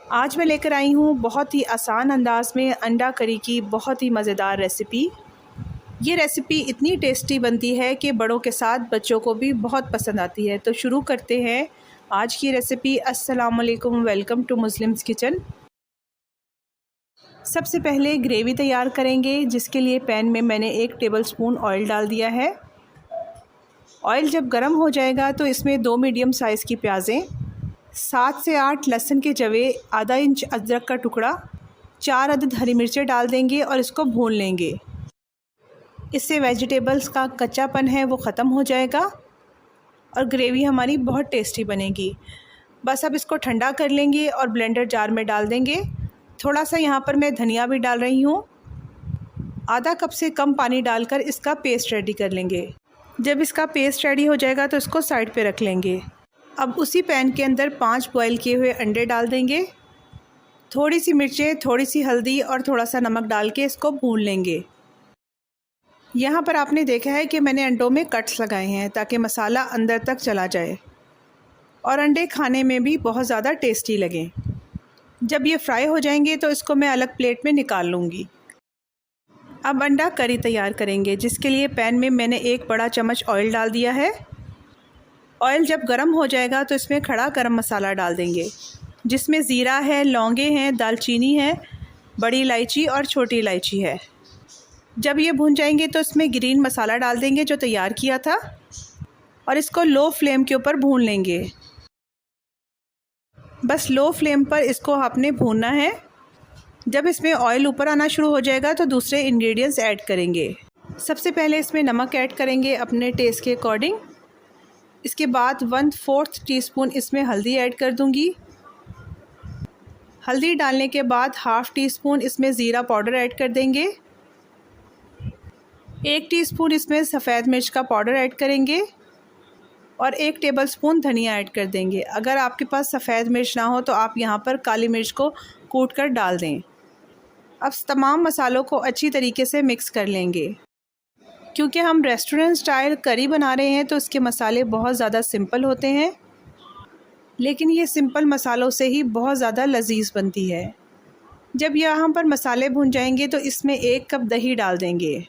आज मैं लेकर आई हूँ बहुत ही आसान अंदाज़ में अंडा करी की बहुत ही मज़ेदार रेसिपी। ये रेसिपी इतनी टेस्टी बनती है कि बड़ों के साथ बच्चों को भी बहुत पसंद आती है। तो शुरू करते हैं आज की रेसिपी। अस्सलाम वालेकुम, वेलकम टू मुस्लिम्स किचन। सबसे पहले ग्रेवी तैयार करेंगे, जिसके लिए पैन में मैंने 1 टेबलस्पून ऑयल डाल दिया है। ऑयल जब गर्म हो जाएगा तो इसमें 2 मीडियम साइज़ की प्याज़ें, 7 से 8 लहसुन के जवे, आधा इंच अदरक का टुकड़ा, 4 अदद हरी मिर्चें डाल देंगे और इसको भून लेंगे। इससे वेजिटेबल्स का कच्चापन है वो ख़त्म हो जाएगा और ग्रेवी हमारी बहुत टेस्टी बनेगी। बस अब इसको ठंडा कर लेंगे और ब्लेंडर जार में डाल देंगे। थोड़ा सा यहाँ पर मैं धनिया भी डाल रही हूँ। आधा कप से कम पानी डालकर इसका पेस्ट रेडी कर लेंगे। जब इसका पेस्ट रेडी हो जाएगा तो इसको साइड पे रख लेंगे। अब उसी पैन के अंदर 5 बॉयल किए हुए अंडे डाल देंगे। थोड़ी सी मिर्चें, थोड़ी सी हल्दी और थोड़ा सा नमक डाल के इसको भून लेंगे। यहाँ पर आपने देखा है कि मैंने अंडों में कट्स लगाए हैं ताकि मसाला अंदर तक चला जाए और अंडे खाने में भी बहुत ज़्यादा टेस्टी लगें। जब ये फ्राई हो जाएंगे तो इसको मैं अलग प्लेट में निकाल लूँगी। अब अंडा करी तैयार करेंगे, जिसके लिए पैन में मैंने 1 बड़ा चम्मच ऑयल डाल दिया है। ऑयल जब गर्म हो जाएगा तो इसमें खड़ा गरम मसाला डाल देंगे, जिसमें ज़ीरा है, लौंगे हैं, दालचीनी है, बड़ी इलायची और छोटी इलायची है। जब ये भून जाएंगे तो इसमें ग्रीन मसाला डाल देंगे जो तैयार किया था और इसको लो फ्लेम के ऊपर भून लेंगे। बस लो फ्लेम पर इसको आपने भूनना है। जब इसमें ऑयल ऊपर आना शुरू हो जाएगा तो दूसरे इंग्रेडिएंट्स ऐड करेंगे। सबसे पहले इसमें नमक ऐड करेंगे अपने टेस्ट के अकॉर्डिंग। इसके बाद 1/4 टीस्पून इसमें हल्दी ऐड कर दूंगी। हल्दी डालने के बाद 1/2 टीस्पून इसमें ज़ीरा पाउडर ऐड कर देंगे। 1 टीस्पून इसमें सफ़ेद मिर्च का पाउडर ऐड करेंगे और 1 टेबलस्पून धनिया ऐड कर देंगे। अगर आपके पास सफ़ेद मिर्च ना हो तो आप यहाँ पर काली मिर्च को कूट कर डाल दें। अब तमाम मसालों को अच्छी तरीके से मिक्स कर लेंगे। क्योंकि हम रेस्टोरेंट स्टाइल करी बना रहे हैं तो इसके मसाले बहुत ज़्यादा सिंपल होते हैं, लेकिन ये सिंपल मसालों से ही बहुत ज़्यादा लजीज बनती है। जब यहाँ पर मसाले भुन जाएंगे तो इसमें 1 कप दही डाल देंगे।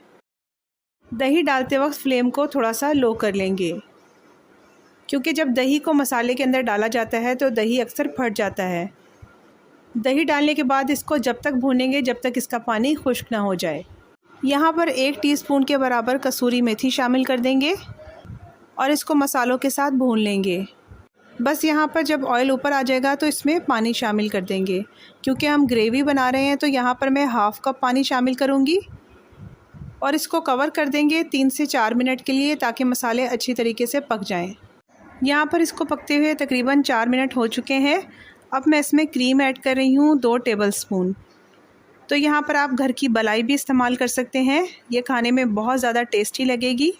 दही डालते वक्त फ्लेम को थोड़ा सा लो कर लेंगे, क्योंकि जब दही को मसाले के अंदर डाला जाता है तो दही अक्सर फट जाता है। दही डालने के बाद इसको जब तक भूनेंगे जब तक इसका पानी खुश्क ना हो जाए। यहाँ पर 1 टीस्पून के बराबर कसूरी मेथी शामिल कर देंगे और इसको मसालों के साथ भून लेंगे। बस यहाँ पर जब ऑयल ऊपर आ जाएगा तो इसमें पानी शामिल कर देंगे। क्योंकि हम ग्रेवी बना रहे हैं तो यहाँ पर मैं 1/2 कप पानी शामिल करूँगी और इसको कवर कर देंगे 3 से 4 मिनट के लिए, ताकि मसाले अच्छी तरीके से पक जाएँ। यहाँ पर इसको पकते हुए तकरीबन 4 मिनट हो चुके हैं। अब मैं इसमें क्रीम ऐड कर रही हूँ 2 टेबलस्पून। तो यहाँ पर आप घर की मलाई भी इस्तेमाल कर सकते हैं, ये खाने में बहुत ज़्यादा टेस्टी लगेगी।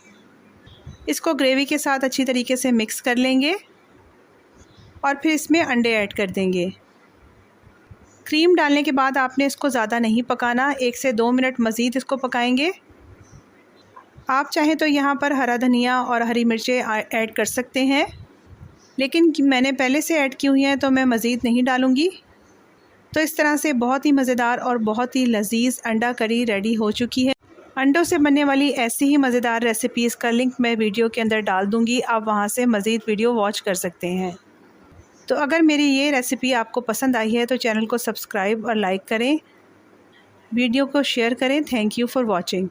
इसको ग्रेवी के साथ अच्छी तरीके से मिक्स कर लेंगे और फिर इसमें अंडे ऐड कर देंगे। क्रीम डालने के बाद आपने इसको ज़्यादा नहीं पकाना, 1 से 2 मिनट मज़ीद इसको पकाएंगे। आप चाहें तो यहाँ पर हरा धनिया और हरी मिर्चें ऐड कर सकते हैं, लेकिन मैंने पहले से ऐड की हुई हैं तो मैं मज़ीद नहीं डालूँगी। तो इस तरह से बहुत ही मज़ेदार और बहुत ही लजीज अंडा करी रेडी हो चुकी है। अंडों से बनने वाली ऐसी ही मज़ेदार रेसिपीज़ का लिंक मैं वीडियो के अंदर डाल दूँगी, आप वहाँ से मज़ीद वीडियो वॉच कर सकते हैं। तो अगर मेरी ये रेसिपी आपको पसंद आई है तो चैनल को सब्सक्राइब और लाइक करें, वीडियो को शेयर करें। Thank you for watching.